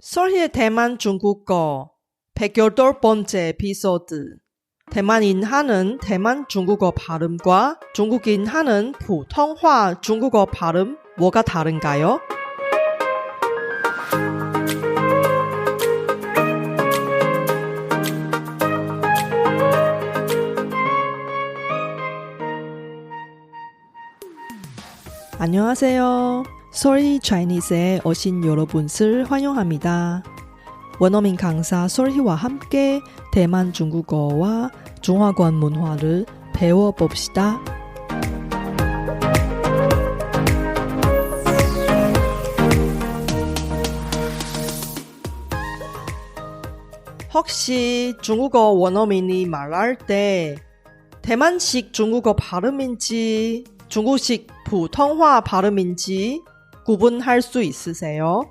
설희의 대만 중국어 108번째 에피소드. 대만인 하는 대만 중국어 발음과 중국인 하는普通话 중국어 발음 뭐가 다른가요? 안녕하세요. 솔희 차이니스에 오신 여러분을 환영합니다. 원어민 강사 솔희와 함께 대만 중국어와 중화권 문화를 배워봅시다. 혹시 중국어 원어민이 말할 때 대만식 중국어 발음인지 중국식普通话 발음인지 구분할 수 있으세요?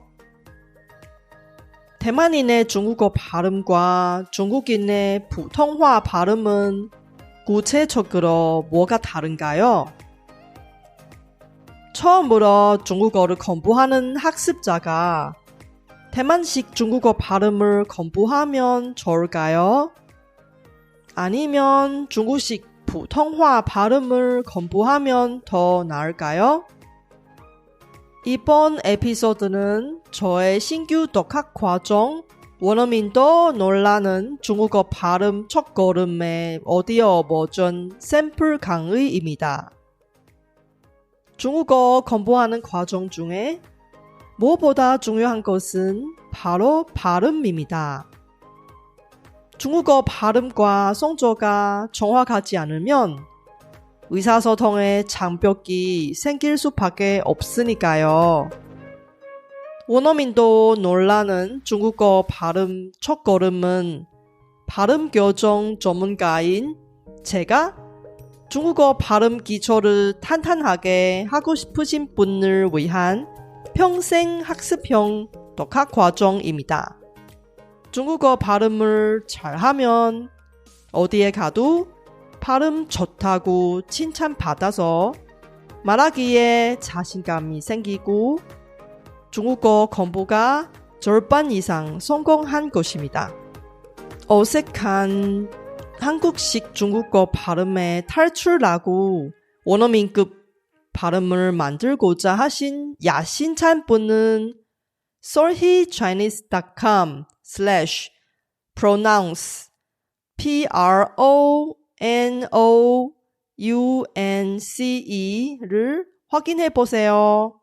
대만인의 중국어 발음과 중국인의普通话 발음은 구체적으로 뭐가 다른가요? 처음으로 중국어를 공부하는 학습자가 대만식 중국어 발음을 공부하면 좋을까요? 아니면 중국식 普通话 발음을 공부하면 더 나을까요? 이번 에피소드는 저의 신규 독학 과정 원어민도 놀라는 중국어 발음 첫걸음의 오디오 버전 샘플 강의입니다. 중국어 공부하는 과정 중에 무엇보다 중요한 것은 바로 발음입니다. 중국어 발음과 성조가 정확하지 않으면 의사소통에 장벽이 생길 수밖에 없으니까요. 원어민도 놀라는 중국어 발음 첫걸음은 발음교정 전문가인 제가 중국어 발음 기초를 탄탄하게 하고 싶으신 분을 위한 평생 학습형 독학 과정입니다. 중국어 발음을 잘하면 어디에 가도 발음 좋다고 칭찬받아서 말하기에 자신감이 생기고 중국어 공부가 절반 이상 성공한 것입니다. 어색한 한국식 중국어 발음에 탈출하고 원어민급 발음을 만들고자 하신 야심찬 분은 solhichinese.com/pronounce PRONOUNCE를 확인해 보세요.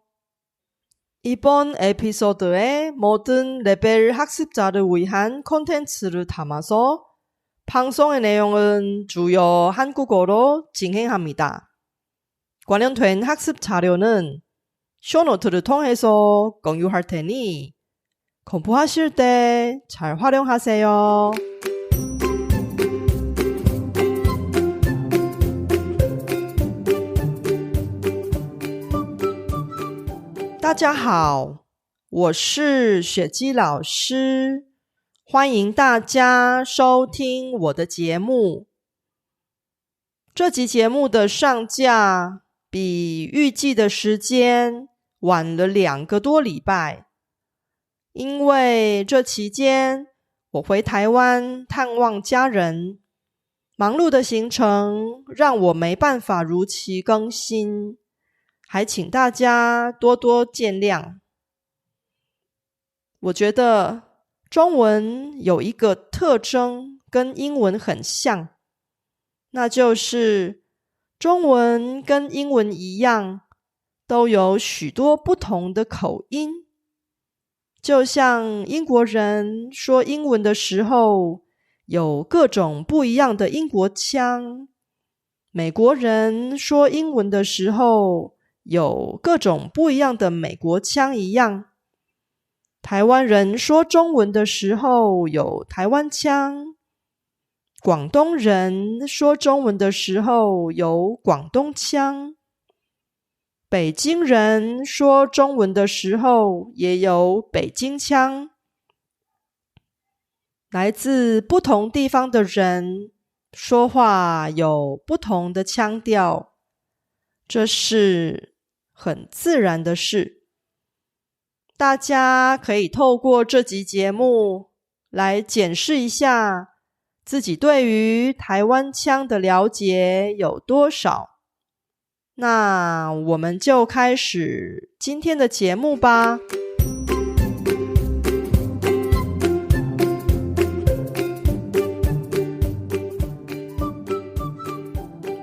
이번 에피소드에 모든 레벨 학습자를 위한 콘텐츠를 담아서 방송의 내용은 주요 한국어로 진행합니다. 관련된 학습 자료는 쇼노트를 통해서 공유할 테니 공부하실 때 잘 활용하세요. 大家好，我是雪姬老师，欢迎大家收听我的节目。这集节目的上架比预计的时间晚了2个多礼拜，因为这期间我回台湾探望家人，忙碌的行程让我没办法如期更新，还请大家多多见谅。我觉得中文有一个特征跟英文很像，那就是中文跟英文一样，都有许多不同的口音。就像英国人说英文的时候，有各种不一样的英国腔，美国人说英文的时候，有各种不一样的美国腔一样，台湾人说中文的时候有台湾腔，广东人说中文的时候有广东腔，北京人说中文的时候也有北京腔。来自不同地方的人说话有不同的腔调，这是很自然的事。大家可以透过这集节目来检视一下自己对于台湾腔的了解有多少。那我们就开始今天的节目吧。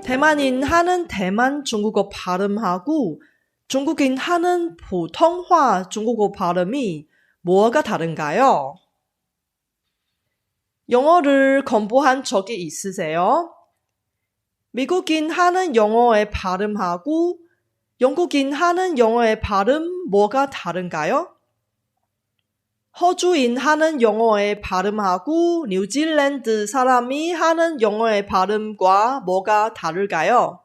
대만인 하는 대만 중국어 발음하고 중국인 하는 보통화 중국어 발음이 뭐가 다른가요? 영어를 공부한 적이 있으세요? 미국인 하는 영어의 발음하고 영국인 하는 영어의 발음 뭐가 다른가요? 호주인 하는 영어의 발음하고 뉴질랜드 사람이 하는 영어의 발음과 뭐가 다를까요?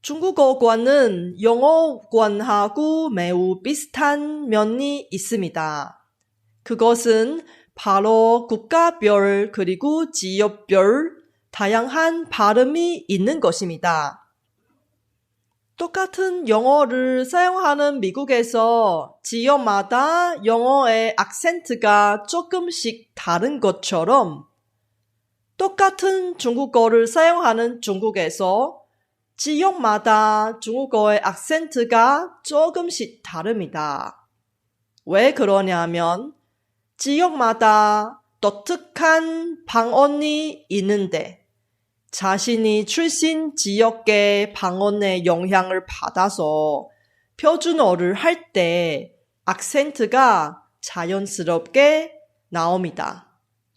중국어권은 영어권하고 매우 비슷한 면이 있습니다. 그것은 바로 국가별 그리고 지역별 다양한 발음이 있는 것입니다. 똑같은 영어를 사용하는 미국에서 지역마다 영어의 악센트가 조금씩 다른 것처럼 똑같은 중국어를 사용하는 중국에서 지역마다 중국어의 악센트가 조금씩 다릅니다. 왜 그러냐면 지역마다 독특한 방언이 있는데 자신이 출신 지역의 방언의 영향을 받아서 표준어를 할 때 악센트가 자연스럽게 나옵니다.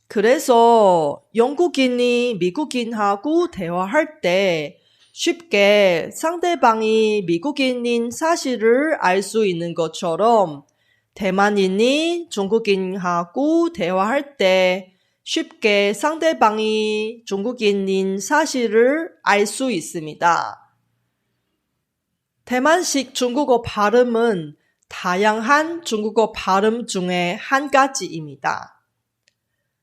그래서 영국인이 미국인하고 대화할 때 쉽게 상대방이 미국인인 사실을 알 수 있는 것처럼 대만인이 중국인하고 대화할 때 쉽게 상대방이 중국인인 사실을 알 수 있습니다. 대만식 중국어 발음은 다양한 중국어 발음 중에 한 가지입니다.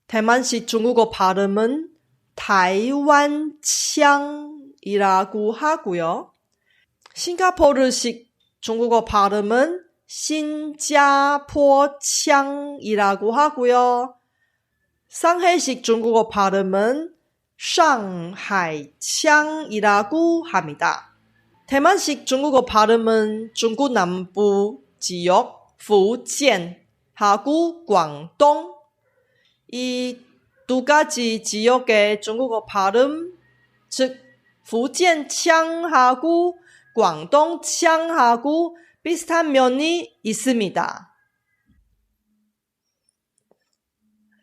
대만식 중국어 발음은 타이완腔이라고 하고요. 싱가포르식 중국어 발음은 신자포창이라고 하고요. 상해식 중국어 발음은 상하이창이라고 합니다. 대만식 중국어 발음은 중국 남부 지역福建하고 광동 이 두 가지 지역의 중국어 발음 즉福建腔하고 광동腔하고 비슷한 면이 있습니다.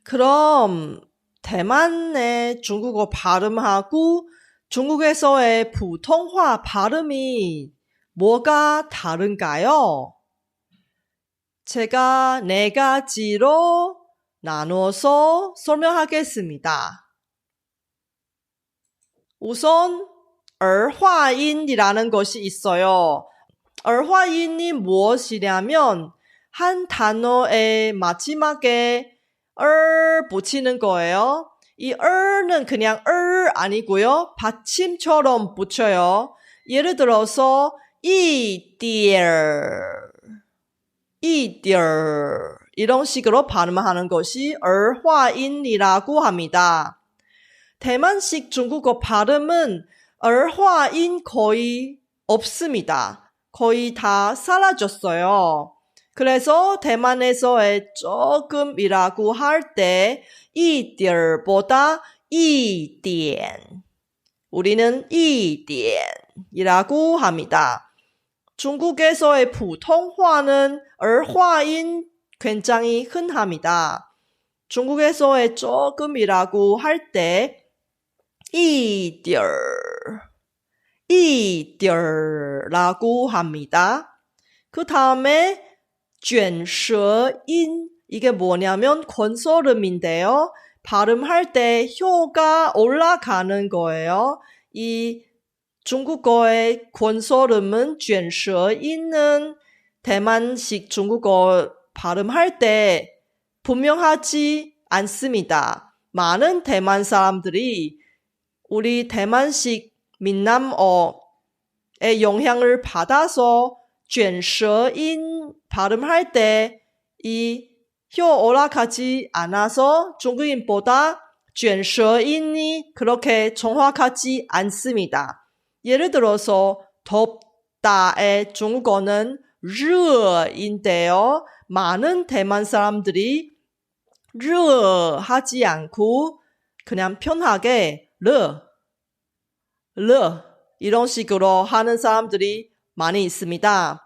그럼 대만의 중국어 발음하고 중국에서의普通话 발음이 뭐가 다른가요? 제가 4가지로 나눠서 설명하겠습니다. 우선兒化音이라는 것이 있어요.兒化音이 무엇이냐면 한 단어의 마지막에 붙이는 거예요. 이 는 그냥 아니고요. 받침처럼 붙여요. 예를 들어서 이디얼 이런 식으로 발음하는 것이兒化音이라고 합니다. 대만식 중국어 발음은兒化音거의 없습니다. 거의 다 사라졌어요. 그래서 대만에서의 조금이라고 할 때 이디얼보다 이디엔 우리는 이디엔이라고 합니다. 중국에서의普通话는兒化音 굉장히 흔합니다. 중국에서의 조금이라고 할 때 이디얼라고 합니다. 그 다음에 卷舌音 이게 뭐냐면 권소름인데요. 발음할 때 혀가 올라가는 거예요. 이 중국어의 권소름은 卷舌音은 대만식 중국어 발음할 때 분명하지 않습니다. 많은 대만 사람들이 우리 대만식 민남어의 영향을 받아서 卷舌音 발음할 때 이 혀 올라가지 않아서 중국인보다 卷舌音이 그렇게 정확하지 않습니다. 예를 들어서 덥다의 중국어는 热인데요. 많은 대만 사람들이 热 하지 않고 그냥 편하게 热 이런 식으로 하는 사람들이 많이 있습니다.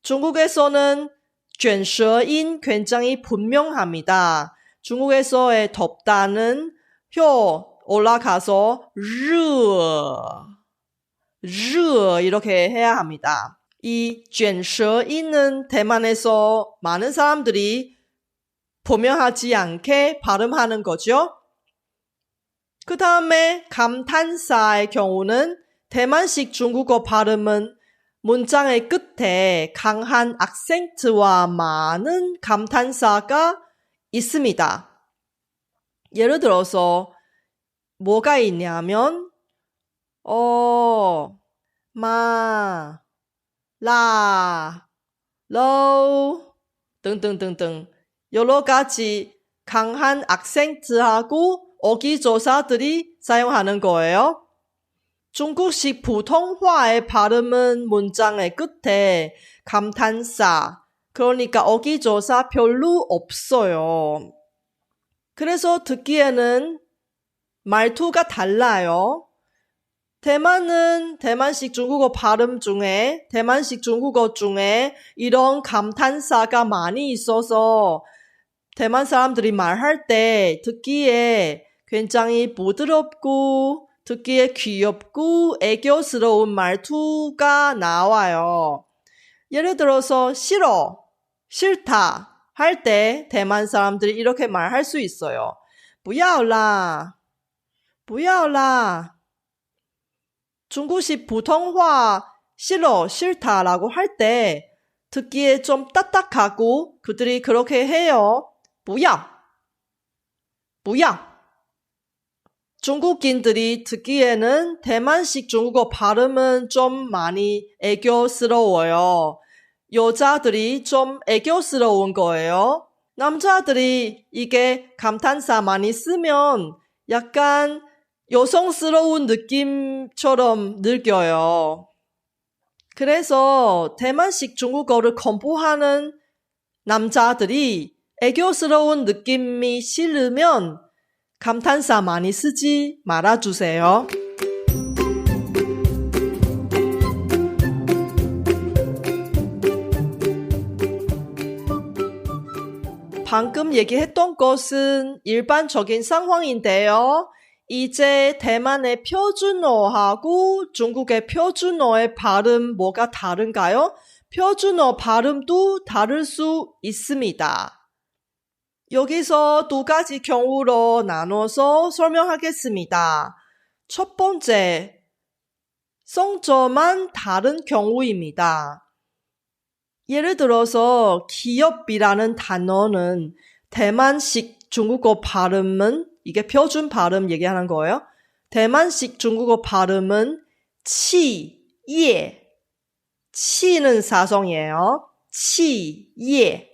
중국에서는 卷舌音 굉장히 분명합니다. 중국에서의 덥다는 혀 올라가서 热 이렇게 해야 합니다. 이 卷舌音은 대만에서 많은 사람들이 분명하지 않게 발음하는 거죠. 그 다음에 감탄사의 경우는 대만식 중국어 발음은 문장의 끝에 강한 악센트와 많은 감탄사가 있습니다. 예를 들어서 뭐가 있냐면 마, 라, 로 등등등등 여러 가지 강한 악센트하고 어기조사들이 사용하는 거예요. 중국식普通话의 발음은 문장의 끝에 감탄사, 그러니까 어기조사 별로 없어요. 그래서 듣기에는 말투가 달라요. 대만은 대만식 중국어 발음 중에, 대만식 중국어 중에 이런 감탄사가 많이 있어서 대만 사람들이 말할 때 듣기에 굉장히 부드럽고 듣기에 귀엽고 애교스러운 말투가 나와요. 예를 들어서 싫어, 싫다 할 때 대만 사람들이 이렇게 말할 수 있어요. 不要啦, 不要啦. 중국식普通话 싫어, 싫다라고 할 때 듣기에 좀 딱딱하고 그들이 그렇게 해요. 不要, 不要. 중국인들이 듣기에는 대만식 중국어 발음은 좀 많이 애교스러워요. 여자들이 좀 애교스러운 거예요. 남자들이 이게 감탄사 많이 쓰면 약간 여성스러운 느낌처럼 느껴요. 그래서 대만식 중국어를 공부하는 남자들이 애교스러운 느낌이 싫으면 감탄사 많이 쓰지 말아주세요. 방금 얘기했던 것은 일반적인 상황인데요. 이제 대만의 표준어하고 중국의 표준어의 발음 뭐가 다른가요? 표준어 발음도 다를 수 있습니다. 여기서 두 가지 경우로 나눠서 설명하겠습니다. 첫 번째, 성조만 다른 경우입니다. 예를 들어서 기업이라는 단어는 대만식 중국어 발음은 이게 표준 발음 얘기하는 거예요. 대만식 중국어 발음은 치, 예. 치는 사성이에요. 치, 예.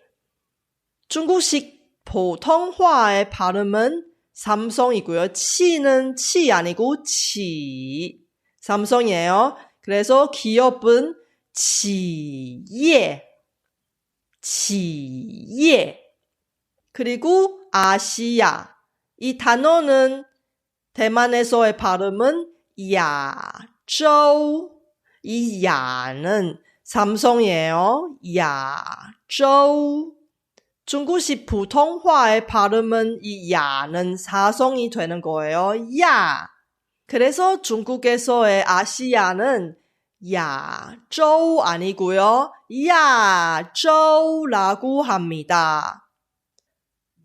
중국식 普通话의 발음은 삼성이고요. 치는 치 아니고 치. 삼성이에요. 그래서 기업은 치예. 치예. 그리고 아시아. 이 단어는 대만에서의 발음은 야조. 이 야는 삼성이에요. 야조. 중국식 普通话의 발음은 이 야는 사성이 되는 거예요. 야. 그래서 중국에서의 아시아는 야조 아니고요. 야조라고 합니다.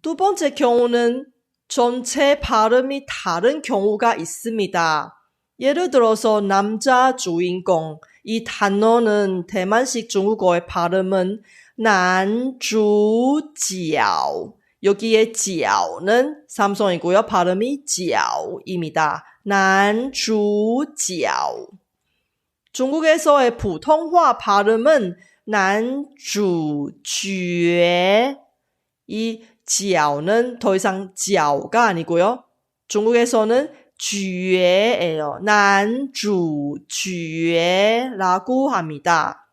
두 번째 경우는 전체 발음이 다른 경우가 있습니다. 예를 들어서 남자 주인공. 이 단어는 대만식 중국어의 발음은 男主角. 여기에 角는 삼성이고요. 발음이 角입니다. 男主角. 중국에서의普通话 발음은 난주죄. 이 脚는 더 이상 脚가 아니고요. 중국에서는 绝예요. 난주죄라고 합니다.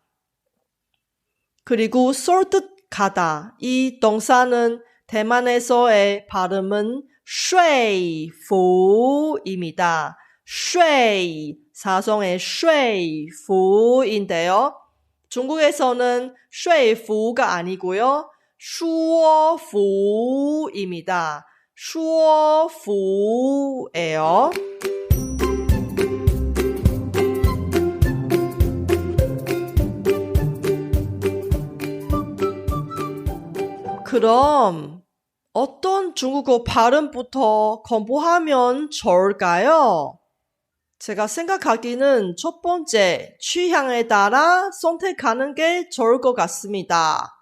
그리고 설득하다. 이 동사는 대만에서의 발음은 说服입니다. 说 사성의 说服인데요. 중국에서는 说服가 아니고요. 说服입니다. 说服예요. 그럼 어떤 중국어 발음부터 공부하면 좋을까요? 제가 생각하기는 첫 번째, 취향에 따라 선택하는 게 좋을 것 같습니다.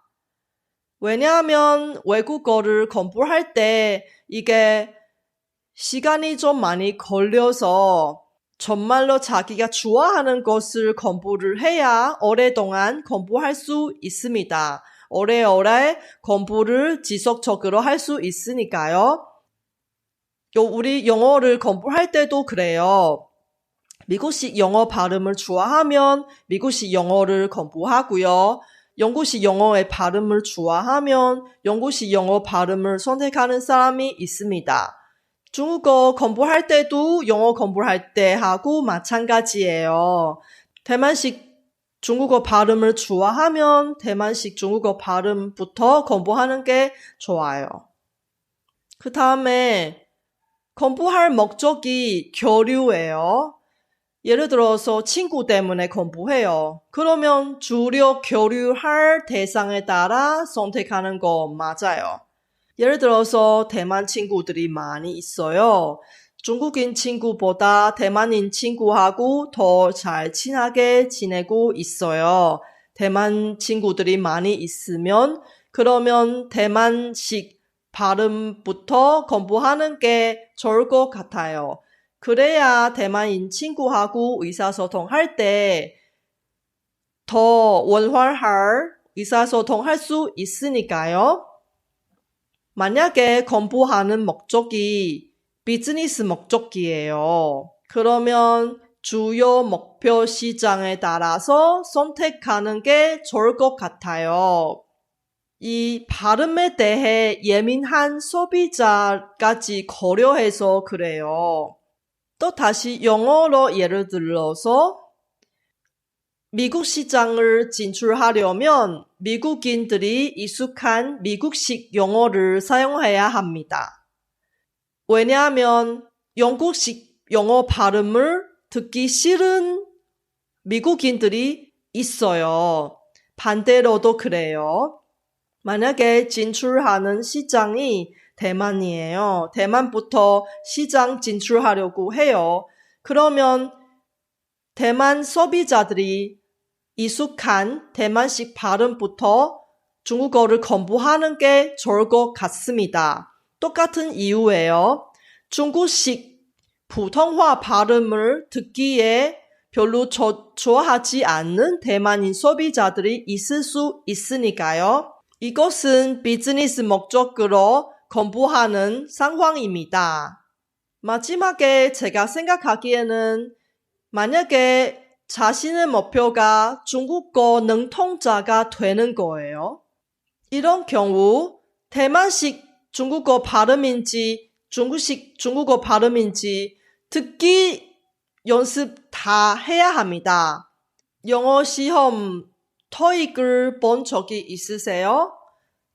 왜냐하면 외국어를 공부할 때 이게 시간이 좀 많이 걸려서 정말로 자기가 좋아하는 것을 공부를 해야 오랫동안 공부할 수 있습니다. 오래오래 공부를 지속적으로 할 수 있으니까요. 우리 영어를 공부할 때도 그래요. 미국식 영어 발음을 좋아하면 미국식 영어를 공부하고요. 영국식 영어의 발음을 좋아하면 영국식 영어 발음을 선택하는 사람이 있습니다. 중국어 공부할 때도 영어 공부할 때 하고 마찬가지예요. 대만식 중국어 발음을 좋아하면 대만식 중국어 발음부터 공부하는 게 좋아요. 그 다음에 공부할 목적이 교류예요. 예를 들어서 친구 때문에 공부해요. 그러면 주로 교류할 대상에 따라 선택하는 거 맞아요. 예를 들어서 대만 친구들이 많이 있어요. 중국인 친구보다 대만인 친구하고 더 잘 친하게 지내고 있어요. 대만 친구들이 많이 있으면 그러면 대만식 발음부터 공부하는 게 좋을 것 같아요. 그래야 대만인 친구하고 의사소통할 때 더 원활할 의사소통할 수 있으니까요. 만약에 공부하는 목적이 비즈니스 목적이에요. 그러면 주요 목표 시장에 따라서 선택하는 게 좋을 것 같아요. 이 발음에 대해 예민한 소비자까지 고려해서 그래요. 또 다시 영어로 예를 들어서 미국 시장을 진출하려면 미국인들이 익숙한 미국식 영어를 사용해야 합니다. 왜냐하면 영국식 영어 발음을 듣기 싫은 미국인들이 있어요. 반대로도 그래요. 만약에 진출하는 시장이 대만이에요. 대만부터 시장 진출하려고 해요. 그러면 대만 소비자들이 익숙한 대만식 발음부터 중국어를 공부하는 게 좋을 것 같습니다. 똑같은 이유예요. 중국식普通话 발음을 듣기에 별로 좋아하지 않는 대만인 소비자들이 있을 수 있으니까요. 이것은 비즈니스 목적으로 공부하는 상황입니다. 마지막에 제가 생각하기에는 만약에 자신의 목표가 중국어 능통자가 되는 거예요. 이런 경우 대만식 중국어 발음인지 중국식 중국어 발음인지 듣기 연습 다 해야 합니다. 영어 시험 토익을 본 적이 있으세요?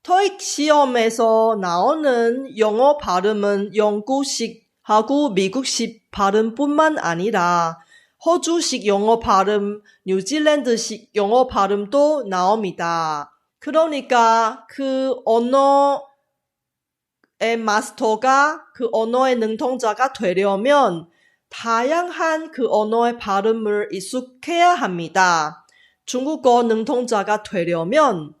토익 시험에서 나오는 영어 발음은 영국식하고 미국식 발음뿐만 아니라 호주식 영어 발음, 뉴질랜드식 영어 발음도 나옵니다. 그러니까 그 언어의 마스터가 그 언어의 능통자가 되려면 다양한 그 언어의 발음을 익숙해야 합니다. 중국어 능통자가 되려면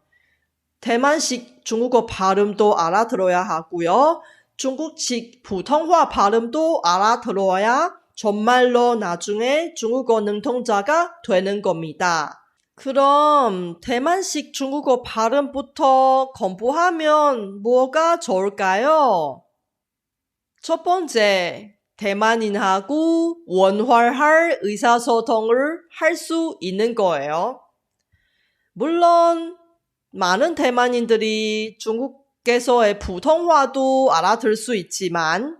대만식 중국어 발음도 알아들어야 하고요. 중국식 普通话 발음도 알아들어야 정말로 나중에 중국어 능통자가 되는 겁니다. 그럼 대만식 중국어 발음부터 공부하면 뭐가 좋을까요? 첫 번째, 대만인하고 원활할 의사소통을 할 수 있는 거예요. 물론 많은 대만인들이 중국에서의普通話도 알아들 수 있지만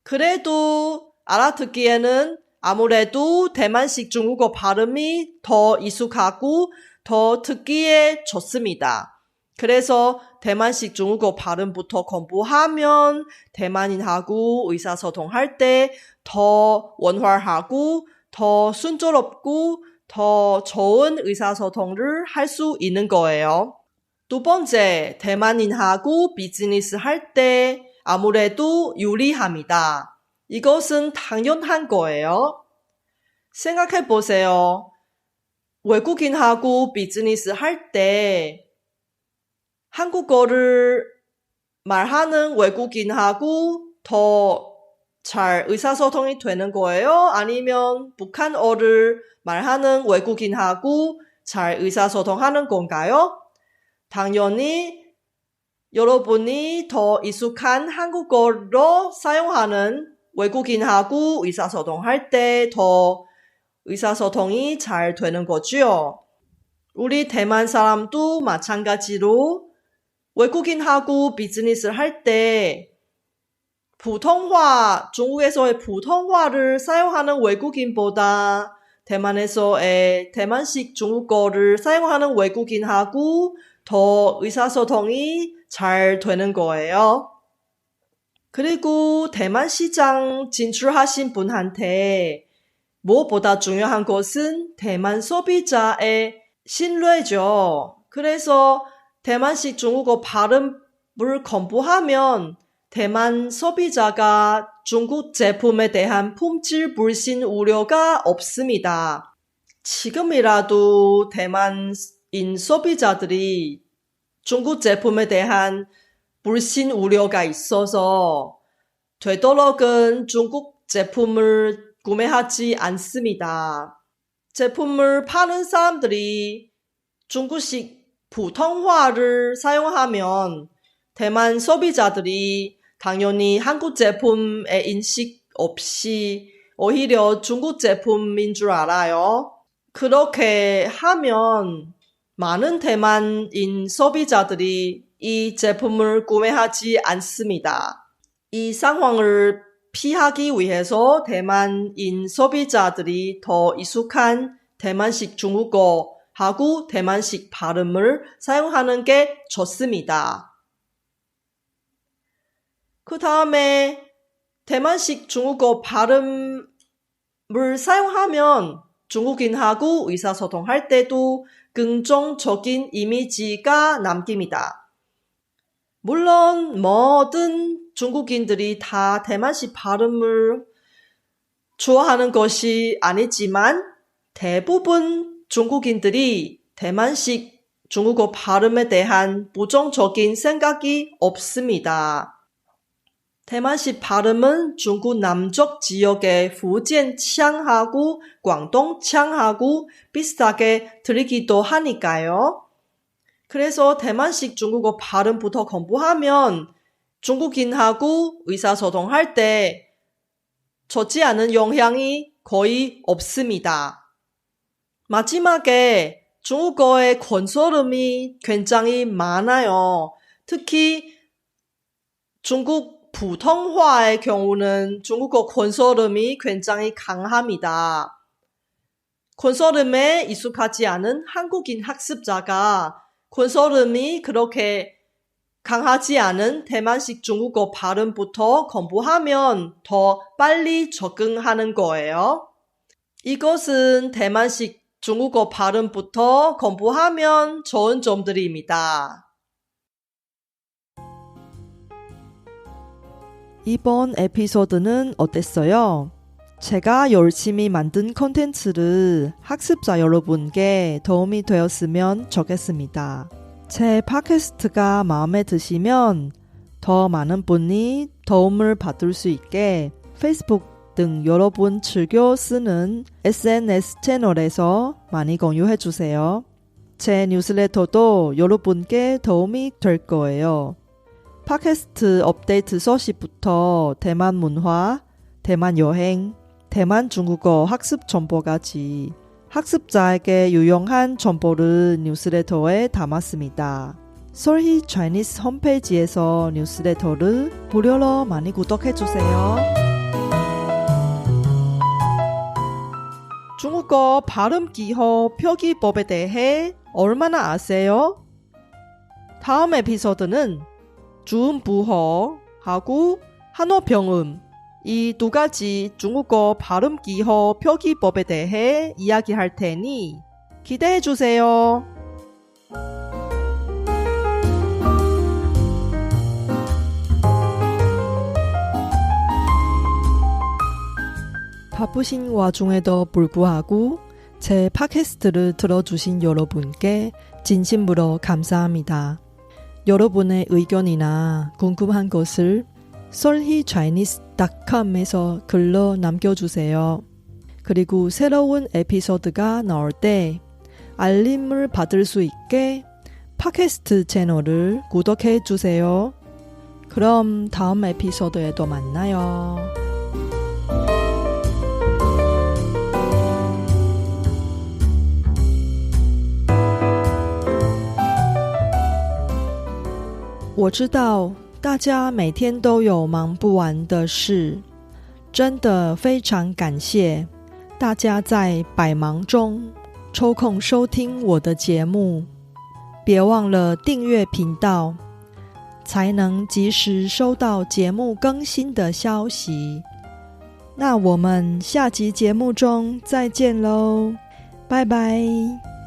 그래도 알아듣기에는 아무래도 대만식 중국어 발음이 더 익숙하고 더 듣기에 좋습니다. 그래서 대만식 중국어 발음부터 공부하면 대만인하고 의사소통할 때 더 원활하고 더 순조롭고 더 좋은 의사소통을 할 수 있는 거예요. 두 번째, 대만인하고 비즈니스 할 때 아무래도 유리합니다. 이것은 당연한 거예요. 생각해 보세요. 외국인하고 비즈니스 할 때 한국어를 말하는 외국인하고 더 잘 의사소통이 되는 거예요? 아니면 북한어를 말하는 외국인하고 잘 의사소통하는 건가요? 당연히 여러분이 더 익숙한 한국어로 사용하는 외국인하고 의사소통할 때 더 의사소통이 잘 되는 거죠. 우리 대만 사람도 마찬가지로 외국인하고 비즈니스를 할 때普通话, 중국에서의 普通话를 사용하는 외국인보다 대만에서의 대만식 중국어를 사용하는 외국인하고 더 의사소통이 잘 되는 거예요. 그리고 대만 시장 진출하신 분한테 무엇보다 중요한 것은 대만 소비자의 신뢰죠. 그래서 대만식 중국어 발음을 공부하면 대만 소비자가 중국 제품에 대한 품질 불신 우려가 없습니다. 지금이라도 대만인 소비자들이 중국 제품에 대한 불신 우려가 있어서 되도록은 중국 제품을 구매하지 않습니다. 제품을 파는 사람들이 중국식 普通话를 사용하면 대만 소비자들이 당연히 한국 제품의 인식 없이 오히려 중국 제품인 줄 알아요. 그렇게 하면 많은 대만인 소비자들이 이 제품을 구매하지 않습니다. 이 상황을 피하기 위해서 대만인 소비자들이 더 익숙한 대만식 중국어하고 대만식 발음을 사용하는 게 좋습니다. 그 다음에 대만식 중국어 발음을 사용하면 중국인하고 의사소통할 때도 긍정적인 이미지가 남깁니다. 물론 모든 중국인들이 다 대만식 발음을 좋아하는 것이 아니지만 대부분 중국인들이 대만식 중국어 발음에 대한 부정적인 생각이 없습니다. 대만식 발음은 중국 남쪽 지역의福建腔하고 광동腔하고 비슷하게 들리기도 하니까요. 그래서 대만식 중국어 발음부터 공부하면 중국인하고 의사소통할 때 좋지 않은 영향이 거의 없습니다. 마지막에 중국어의 권소름이 굉장히 많아요. 특히 중국 普通话의 경우는 중국어 권소름이 굉장히 강합니다. 권소름에 익숙하지 않은 한국인 학습자가 권소름이 그렇게 강하지 않은 대만식 중국어 발음부터 공부하면 더 빨리 적응하는 거예요. 이것은 대만식 중국어 발음부터 공부하면 좋은 점들입니다. 이번 에피소드는 어땠어요? 제가 열심히 만든 콘텐츠를 학습자 여러분께 도움이 되었으면 좋겠습니다. 제 팟캐스트가 마음에 드시면 더 많은 분이 도움을 받을 수 있게 페이스북 등 여러분 즐겨 쓰는 SNS 채널에서 많이 공유해주세요. 제 뉴스레터도 여러분께 도움이 될 거예요. 팟캐스트 업데이트 소식부터 대만 문화, 대만 여행, 대만 중국어 학습 정보까지 학습자에게 유용한 정보를 뉴스레터에 담았습니다. 솔희 차이니스 홈페이지에서 뉴스레터를 무료로 많이 구독해주세요. 중국어 발음 기호 표기법에 대해 얼마나 아세요? 다음 에피소드는 주음부호하고 한어평음 이 두 가지 중국어 발음 기호 표기법에 대해 이야기할 테니 기대해 주세요. 바쁘신 와중에도 불구하고 제 팟캐스트를 들어주신 여러분께 진심으로 감사합니다. 여러분의 의견이나 궁금한 것을 solhichinese.com에서 글로 남겨주세요. 그리고 새로운 에피소드가 나올 때 알림을 받을 수 있게 팟캐스트 채널을 구독해 주세요. 그럼 다음 에피소드에도 만나요.我知道大家每天都有忙不完的事，真的非常感谢大家在百忙中抽空收听我的节目。别忘了订阅频道，才能及时收到节目更新的消息。那我们下集节目中再见喽，拜拜。